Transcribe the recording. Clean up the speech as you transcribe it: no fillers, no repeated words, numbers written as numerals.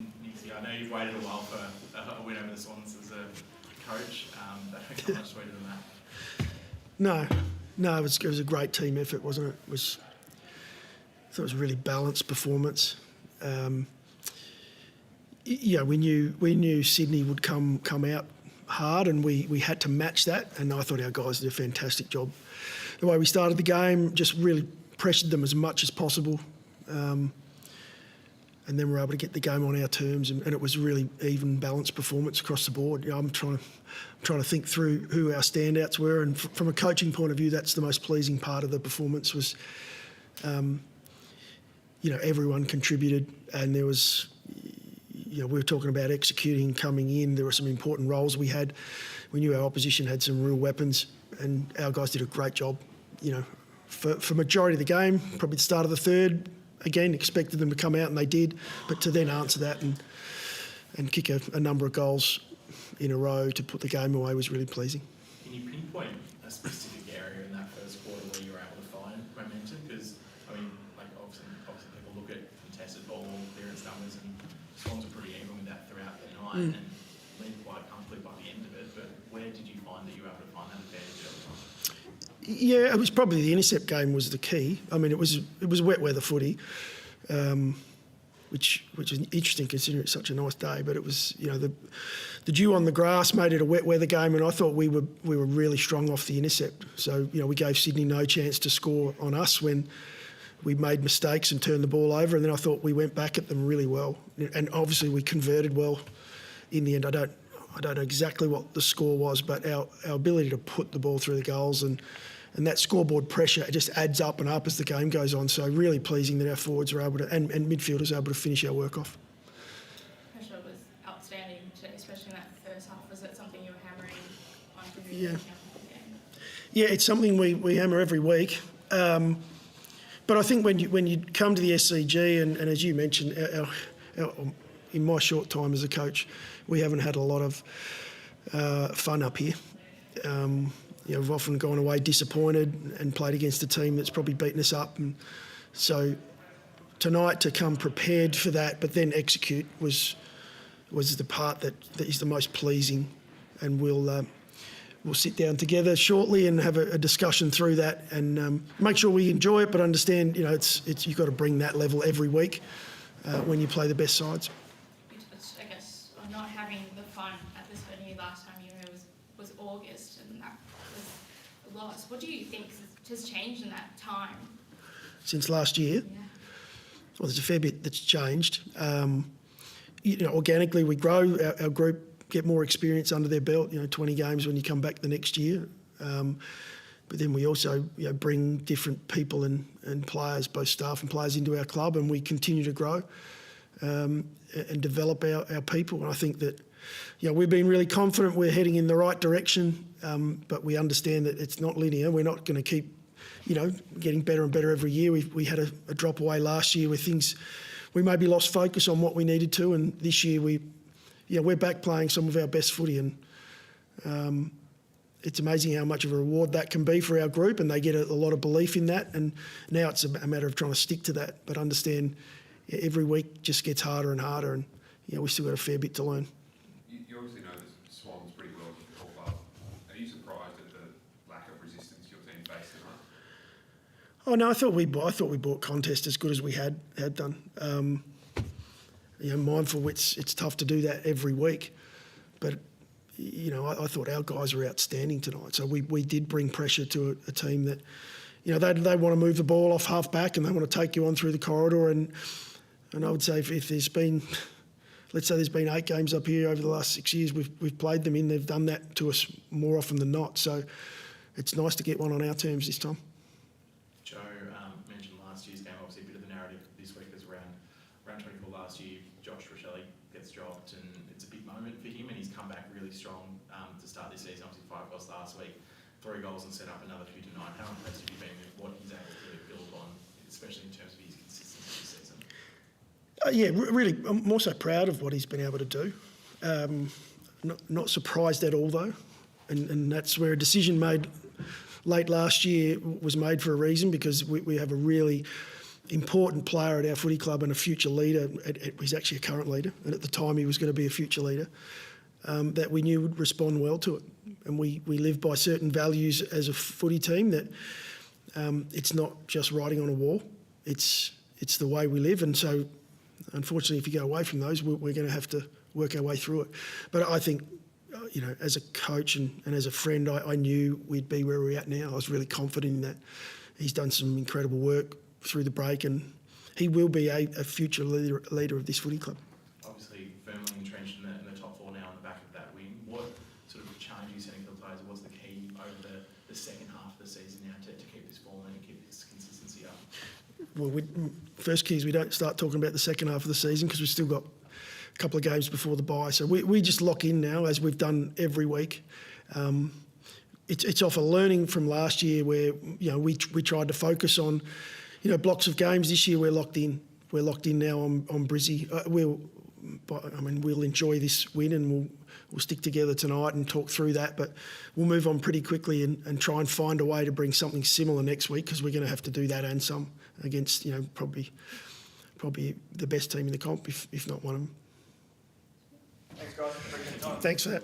I know you've waited a while for a win over the Swans as a coach, but how much sweeter than that? No, it was a great team effort, wasn't it? I thought it was a really balanced performance. We knew Sydney would come out hard, and we had to match that. And I thought our guys did a fantastic job. The way we started the game, just really pressured them as much as possible. And then we're able to get the game on our terms, and it was a really even, balanced performance across the board. I'm trying to think through who our standouts were, and from a coaching point of view, that's the most pleasing part of the performance was, everyone contributed, and there was, we were talking about executing, coming in. There were some important roles we had. We knew our opposition had some real weapons, and our guys did a great job. For majority of the game, probably the start of the third. Again, expected them to come out, and they did, but to then answer that and kick a number of goals in a row to put the game away was really pleasing. Can you pinpoint a specific area in that first quarter where you were able to find momentum? Because, obviously people look at contested ball, clearance numbers, and Swans were pretty even with that throughout the night and led quite comfortably by the end of it, but where did you find that you were able to find that advantage over time? Yeah, it was probably the intercept game was the key. I mean, it was wet weather footy, which is interesting considering it's such a nice day. But it was, the dew on the grass made it a wet weather game, and I thought we were really strong off the intercept. So we gave Sydney no chance to score on us when we made mistakes and turned the ball over. And then I thought we went back at them really well, and obviously we converted well in the end. I don't know exactly what the score was, but our ability to put the ball through the goals and that scoreboard pressure, it just adds up and up as the game goes on. So really pleasing that our forwards are able to, and midfielders are able to finish our work off. Pressure was outstanding today, especially in that first half. Was that something you were hammering on? Yeah, it's something we hammer every week. But I think when you come to the SCG, and as you mentioned, in my short time as a coach, we haven't had a lot of fun up here. We've often gone away disappointed and played against a team that's probably beaten us up. And so tonight to come prepared for that, but then execute was the part that is the most pleasing. And we'll sit down together shortly and have a discussion through that and make sure we enjoy it, but understand it's you've got to bring that level every week when you play the best sides. I guess not having the fun at this venue last time you were here was August, and that was a loss. What do you think has changed in that time? Since last year? Yeah. Well, there's a fair bit that's changed. Organically we grow, our group get more experience under their belt, 20 games when you come back the next year. But then we also bring different people and players, both staff and players, into our club, and we continue to grow and develop our people. And I think that we've been really confident we're heading in the right direction, but we understand that it's not linear. We're not going to keep getting better and better every year. We had a drop away last year where we maybe lost focus on what we needed to, and this year we're back playing some of our best footy, and it's amazing how much of a reward that can be for our group, and they get a lot of belief in that. And now it's a matter of trying to stick to that, but understand every week just gets harder and harder, and we've still got a fair bit to learn. You obviously know the Swans pretty well as you call up. Are you surprised at the lack of resistance your team faced tonight? Oh no, I thought we brought contest as good as we had done. Mindful it's tough to do that every week, but I thought our guys were outstanding tonight. So we did bring pressure to a team that they want to move the ball off half back and they want to take you on through the corridor, and I would say if there's been, let's say there's been 8 games up here over the last 6 years we've played them in, they've done that to us more often than not. So it's nice to get one on our terms this time. Joe mentioned last year's game. Obviously, a bit of the narrative this week is around 24 last year. Josh Rochelle gets dropped, and it's a big moment for him, and he's come back really strong to start this season. Obviously, 5 goals last week, 3 goals, and set up another 2 tonight. How impressed have you been with what he's able to build on, especially in terms of his consistency this season? Really, I'm more so proud of what he's been able to do. Not surprised at all, though, and that's where a decision made late last year was made for a reason, because we have a really important player at our footy club and a future leader. He's actually a current leader, and at the time he was going to be a future leader, that we knew would respond well to it. And we live by certain values as a footy team that it's not just writing on a wall. It's the way we live. And so, unfortunately, if you go away from those, we're going to have to work our way through it. But I think, as a coach and as a friend, I knew we'd be where we're at now. I was really confident in that. He's done some incredible work through the break, and he will be a future leader of this footy club. Obviously, firmly entrenched in the top four now on the back of that win. What sort of challenge are you setting for the players? What's the key over the second half of the season now to keep this form and keep this consistency up? Well, first key is we don't start talking about the second half of the season because we've still got a couple of games before the bye. So we just lock in now, as we've done every week. It's off a learning from last year where we tried to focus on blocks of games. This year we're locked in. We're locked in now on Brizzy. We'll enjoy this win and we'll stick together tonight and talk through that. But we'll move on pretty quickly and try and find a way to bring something similar next week, because we're going to have to do that and some against probably the best team in the comp, if not one of them. Thanks, guys. Appreciate your time. Thanks for that.